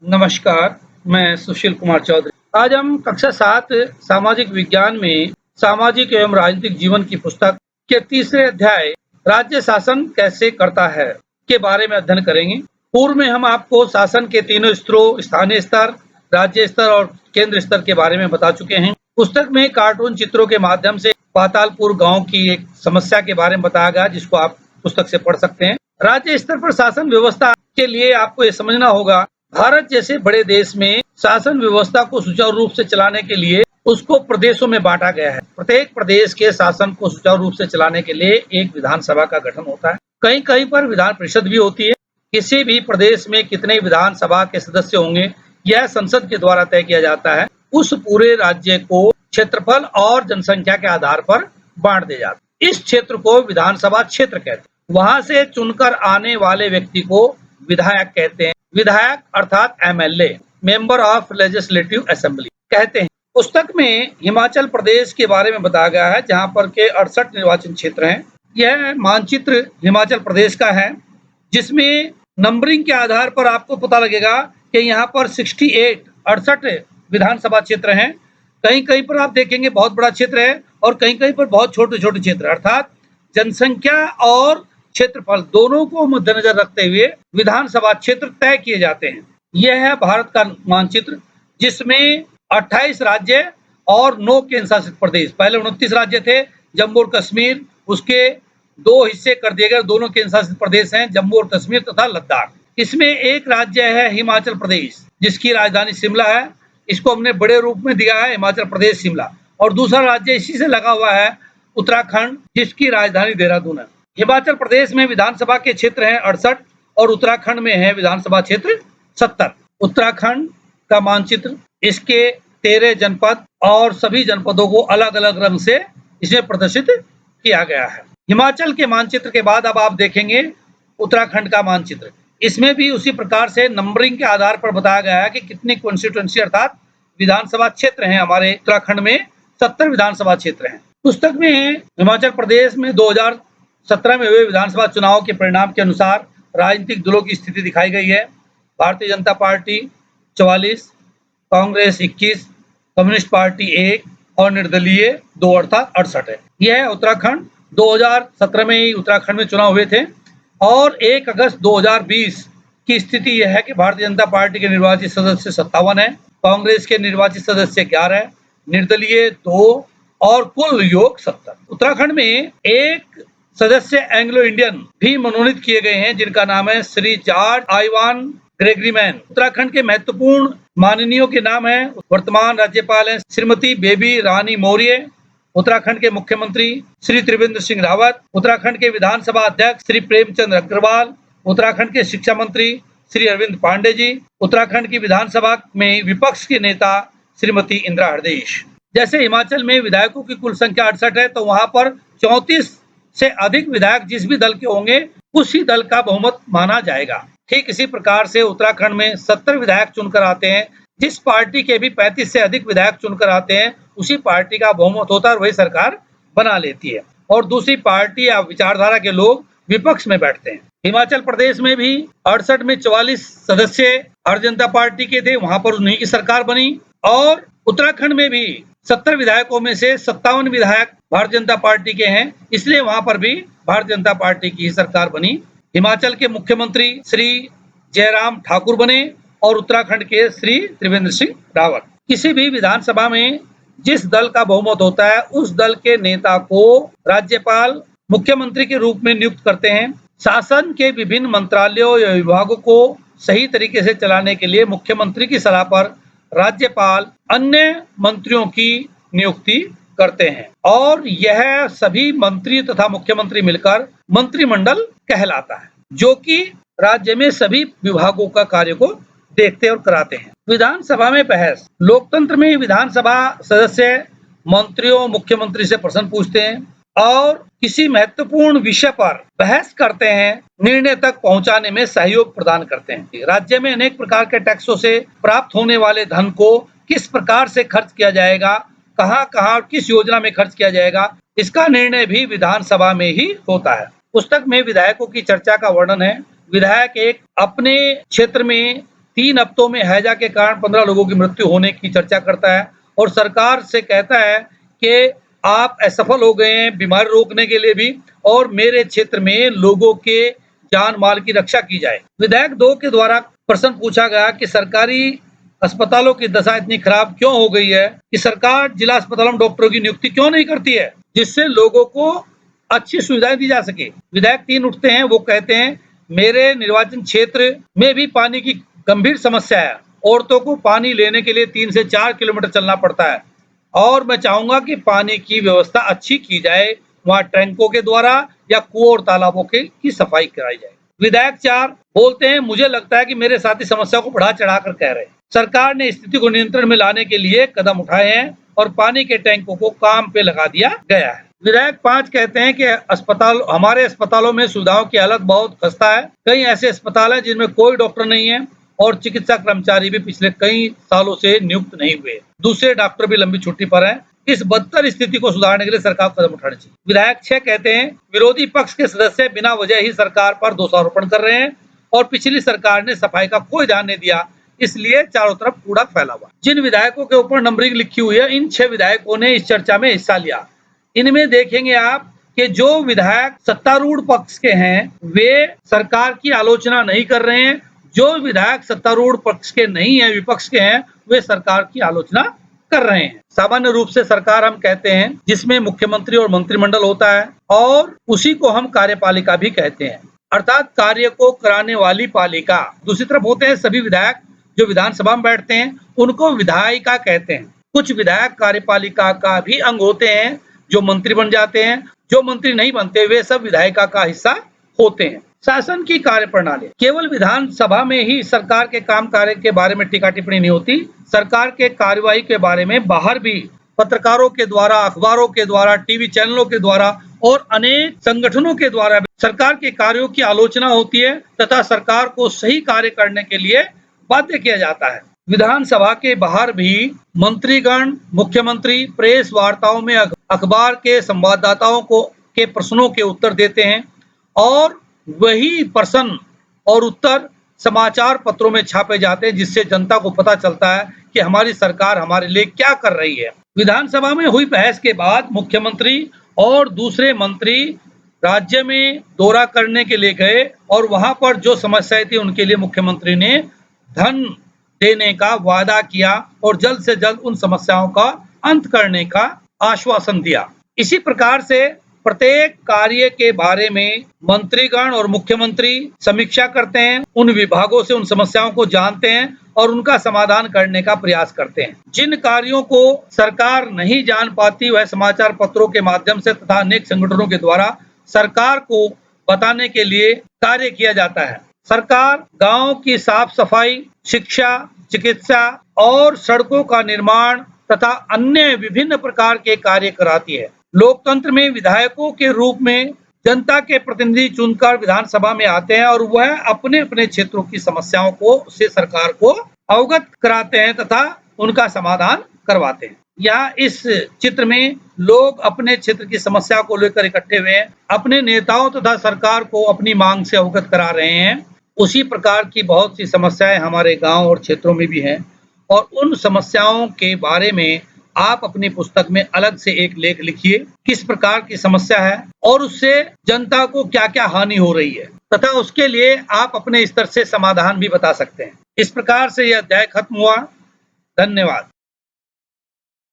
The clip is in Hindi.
नमस्कार, मैं सुशील कुमार चौधरी। आज हम कक्षा 7 सामाजिक विज्ञान में सामाजिक एवं राजनीतिक जीवन की पुस्तक के तीसरे अध्याय राज्य शासन कैसे करता है के बारे में अध्ययन करेंगे। पूर्व में हम आपको शासन के तीनों स्तरों स्थानीय स्तर, राज्य स्तर और केंद्र स्तर के बारे में बता चुके हैं। पुस्तक में कार्टून चित्रों के माध्यम से पातालपुर गांव की एक समस्या के बारे में बताया गया, जिसको आप पुस्तक से पढ़ सकते हैं। राज्य स्तर पर शासन व्यवस्था के लिए आपको ये समझना होगा, भारत जैसे बड़े देश में शासन व्यवस्था को सुचारू रूप से चलाने के लिए उसको प्रदेशों में बांटा गया है। प्रत्येक प्रदेश के शासन को सुचारू रूप से चलाने के लिए एक विधानसभा का गठन होता है। कहीं कहीं पर विधान परिषद भी होती है। किसी भी प्रदेश में कितने विधानसभा के सदस्य होंगे यह संसद के द्वारा तय किया जाता है। उस पूरे राज्य को क्षेत्रफल और जनसंख्या के आधार पर बांट दिया जाता है। इस क्षेत्र को विधानसभा क्षेत्र कहते हैं। वहां से चुनकर आने वाले व्यक्ति को विधायक कहते हैं। विधायक अर्थात MLA, member of legislative assembly कहते हैं। पुस्तक में हिमाचल प्रदेश के बारे में बताया गया है, जहां पर के 68 निर्वाचन क्षेत्र हैं। यह मानचित्र हिमाचल प्रदेश का है, जिसमें नंबरिंग के आधार पर आपको पता लगेगा कि यहाँ पर 68 विधानसभा क्षेत्र हैं। कहीं कहीं पर आप देखेंगे बहुत बड़ा क्षेत्र है और कहीं कहीं पर बहुत छोटे छोटे क्षेत्र, अर्थात जनसंख्या और क्षेत्रफल दोनों को मद्देनजर रखते हुए विधानसभा क्षेत्र तय किए जाते हैं। यह है भारत का मानचित्र, जिसमें 28 राज्य और 9 केंद्र शासित प्रदेश। पहले 29 राज्य थे, जम्मू और कश्मीर, उसके 2 हिस्से कर दिए गए। दोनों केंद्र शासित प्रदेश हैं जम्मू और कश्मीर तथा लद्दाख। इसमें एक राज्य है हिमाचल प्रदेश, जिसकी राजधानी शिमला है। इसको हमने बड़े रूप में दिया है हिमाचल प्रदेश शिमला। और दूसरा राज्य इसी से लगा हुआ है उत्तराखंड, जिसकी राजधानी देहरादून है। हिमाचल प्रदेश में विधानसभा के क्षेत्र हैं 68 और उत्तराखंड में है विधानसभा क्षेत्र 70। उत्तराखंड का मानचित्र, इसके 13 जनपद और सभी जनपदों को अलग अलग रंग से इसमें प्रदर्शित किया गया है। हिमाचल के मानचित्र के बाद अब आप देखेंगे उत्तराखंड का मानचित्र। इसमें भी उसी प्रकार से नंबरिंग के आधार पर बताया गया है कि कितनी कॉन्स्टिट्यूएंसी अर्थात विधानसभा क्षेत्र हैं। हमारे उत्तराखंड में 70 विधानसभा क्षेत्र हैं। पुस्तक में हिमाचल प्रदेश में 2017 में हुए विधानसभा चुनाव के परिणाम के अनुसार राजनीतिक दलों की स्थिति दिखाई गई है। Bharatiya Janata party 44, Congress 21, communist party 1 और निर्दलीय 2 अर्थात 68 है। यह उत्तराखंड 2017 में ही उत्तराखंड में चुनाव हुए थे और 1 अगस्त 2020 की स्थिति यह है कि भारतीय जनता पार्टी के निर्वाचित सदस्य 57 है, कांग्रेस के निर्वाचित सदस्य 11, निर्दलीय 2 और कुल योग 70। उत्तराखंड में एक सदस्य एंग्लो इंडियन भी मनोनीत किए गए हैं, जिनका नाम है श्री जॉर्ज आइवान ग्रेगरीमैन। उत्तराखंड के महत्वपूर्ण माननीयों के नाम है, वर्तमान राज्यपाल हैं श्रीमती बेबी रानी मौर्य, उत्तराखंड के मुख्यमंत्री श्री त्रिवेंद्र सिंह रावत, उत्तराखंड के विधानसभा अध्यक्ष श्री प्रेमचंद अग्रवाल, उत्तराखंड के शिक्षा मंत्री श्री अरविंद पांडे जी, उत्तराखंड की विधानसभा में विपक्ष के नेता श्रीमती इंदिरा हृदयेश। जैसे हिमाचल में विधायकों की कुल संख्या 68 है, तो वहां पर 34 से अधिक विधायक जिस भी दल के होंगे उसी दल का बहुमत माना जाएगा। ठीक इसी प्रकार से उत्तराखंड में 70 विधायक चुनकर आते हैं। जिस पार्टी के भी 35 से अधिक विधायक चुनकर आते हैं उसी पार्टी का बहुमत होता है और वही सरकार बना लेती है और दूसरी पार्टी या विचारधारा के लोग विपक्ष में बैठते हैं। हिमाचल प्रदेश में भी 68 में 44 सदस्य भारतीय जनता पार्टी के थे, वहां पर उन्हीं की सरकार बनी। और उत्तराखंड में भी 70 विधायकों में से 57 विधायक भारतीय जनता पार्टी के हैं, इसलिए वहां पर भी भारतीय जनता पार्टी की सरकार बनी। हिमाचल के मुख्यमंत्री श्री जयराम ठाकुर बने और उत्तराखंड के श्री त्रिवेंद्र सिंह रावत। किसी भी विधानसभा में जिस दल का बहुमत होता है उस दल के नेता को राज्यपाल मुख्यमंत्री के रूप में नियुक्त करते हैं। शासन के विभिन्न मंत्रालयों या विभागों को सही तरीके से चलाने के लिए मुख्यमंत्री की सलाह पर राज्यपाल अन्य मंत्रियों की नियुक्ति करते हैं और यह सभी मंत्री तथा मुख्यमंत्री मिलकर मंत्रिमंडल कहलाता है, जो कि राज्य में सभी विभागों का कार्य को देखते और कराते हैं। विधानसभा में बहस। लोकतंत्र में विधानसभा सदस्य मंत्रियों मुख्यमंत्री से प्रश्न पूछते हैं और किसी महत्वपूर्ण विषय पर बहस करते हैं, निर्णय तक पहुंचाने में सहयोग प्रदान करते हैं। राज्य में अनेक प्रकार के टैक्सों से प्राप्त होने वाले धन को किस प्रकार से खर्च किया जाएगा, कहां-कहां किस योजना में खर्च किया जाएगा, इसका निर्णय भी विधानसभा में ही होता है। पुस्तक में विधायकों की चर्चा का वर्णन है। विधायक एक अपने क्षेत्र में 3 हफ्तों में हैजा के कारण 15 लोगों की मृत्यु होने की चर्चा करता है और सरकार से कहता है कि आप असफल हो गए हैं बीमारी रोकने के लिए भी और मेरे क्षेत्र में लोगों के जान माल की रक्षा की जाए। विधायक 2 के द्वारा प्रश्न पूछा गया कि सरकारी अस्पतालों की दशा इतनी खराब क्यों हो गई है कि सरकार जिला अस्पतालों में डॉक्टरों की नियुक्ति क्यों नहीं करती है जिससे लोगों को अच्छी सुविधाएं दी जा सके। विधायक 3 उठते हैं, वो कहते हैं मेरे निर्वाचन क्षेत्र में भी पानी की गंभीर समस्या है। औरतों को पानी लेने के लिए 3 से 4 किलोमीटर चलना पड़ता है और मैं चाहूंगा कि पानी की व्यवस्था अच्छी की जाए, वहां टैंकों के द्वारा या कुओं और तालाबों की सफाई कराई जाए। विधायक 4 बोलते हैं मुझे लगता है कि मेरे साथी समस्या को बढ़ा चढ़ाकर कह रहे हैं। सरकार ने स्थिति को नियंत्रण में लाने के लिए कदम उठाए हैं और पानी के टैंकों को काम पे लगा दिया गया है। विधायक 5 कहते हैं कि हमारे अस्पतालों में सुविधाओं की हालत बहुत खस्ता है। कई ऐसे अस्पताल हैं जिनमें कोई डॉक्टर नहीं है और चिकित्सा कर्मचारी भी पिछले कई सालों से नियुक्त नहीं हुए। दूसरे डॉक्टर भी लंबी छुट्टी पर हैं। इस बदतर स्थिति को सुधारने के लिए सरकार कदम उठानी चाहिए। विधायक 6 कहते हैं विरोधी पक्ष के सदस्य बिना वजह ही सरकार पर दोषारोपण कर रहे हैं और पिछली सरकार ने सफाई का कोई ध्यान नहीं दिया, इसलिए चारों तरफ कूड़ा फैला हुआ। जिन विधायकों के ऊपर नंबरिंग लिखी हुई है, इन 6 विधायकों ने इस चर्चा में हिस्सा लिया। इनमें देखेंगे आप कि जो विधायक सत्तारूढ़ पक्ष के हैं वे सरकार की आलोचना नहीं कर रहे हैं, जो विधायक सत्तारूढ़ पक्ष के नहीं है, विपक्ष के हैं, वे सरकार की आलोचना कर रहे हैं। सामान्य रूप से सरकार हम कहते हैं जिसमें मुख्यमंत्री और मंत्रिमंडल होता है और उसी को हम कार्यपालिका भी कहते हैं, अर्थात कार्य को कराने वाली पालिका। दूसरी तरफ होते हैं सभी विधायक जो विधानसभा में बैठते हैं, उनको विधायिका कहते हैं। कुछ विधायक कार्यपालिका का भी अंग होते हैं जो मंत्री बन जाते हैं, जो मंत्री नहीं बनते वे सब विधायिका का हिस्सा होते हैं। शासन की कार्यप्रणाली केवल विधानसभा में ही सरकार के काम कार्य के बारे में टीका टिप्पणी नहीं होती, सरकार के कार्यवाही के बारे में बाहर भी पत्रकारों के द्वारा, अखबारों के द्वारा, टीवी चैनलों के द्वारा और अनेक संगठनों के द्वारा सरकार के कार्यों की आलोचना होती है तथा सरकार को सही कार्य करने के लिए बाध्य किया जाता है। विधानसभा के बाहर भी मंत्रीगण, मुख्यमंत्री प्रेस वार्ताओं में अखबार के संवाददाताओं के प्रश्नों के उत्तर देते हैं और वही प्रश्न और उत्तर समाचार पत्रों में छापे जाते हैं जिससे जनता को पता चलता है कि हमारी सरकार हमारे लिए क्या कर रही है। विधानसभा में हुई बहस के बाद मुख्यमंत्री और दूसरे मंत्री राज्य में दौरा करने के लिए गए और वहां पर जो समस्याएं थी उनके लिए मुख्यमंत्री ने धन देने का वादा किया और जल्द से जल्द उन समस्याओं का अंत करने का आश्वासन दिया। इसी प्रकार से प्रत्येक कार्य के बारे में मंत्रीगण और मुख्यमंत्री समीक्षा करते हैं, उन विभागों से उन समस्याओं को जानते हैं और उनका समाधान करने का प्रयास करते हैं। जिन कार्यों को सरकार नहीं जान पाती वह समाचार पत्रों के माध्यम से तथा अनेक संगठनों के द्वारा सरकार को बताने के लिए कार्य किया जाता है। सरकार गांव की साफ सफाई, शिक्षा, चिकित्सा और सड़कों का निर्माण तथा अन्य विभिन्न प्रकार के कार्य कराती है। लोकतंत्र में विधायकों के रूप में जनता के प्रतिनिधि चुनकर विधानसभा में आते हैं और वह अपने अपने क्षेत्रों की समस्याओं को से सरकार को अवगत कराते हैं तथा उनका समाधान करवाते हैं। यहाँ इस चित्र में लोग अपने क्षेत्र की समस्या को लेकर इकट्ठे हुए हैं, अपने नेताओं तथा सरकार को अपनी मांग से अवगत करा रहे हैं। उसी प्रकार की बहुत सी समस्याएं हमारे गांव और क्षेत्रों में भी हैं और उन समस्याओं के बारे में आप अपनी पुस्तक में अलग से एक लेख लिखिए, किस प्रकार की समस्या है और उससे जनता को क्या क्या हानि हो रही है तथा उसके लिए आप अपने स्तर से समाधान भी बता सकते हैं। इस प्रकार से यह अध्याय खत्म हुआ। धन्यवाद।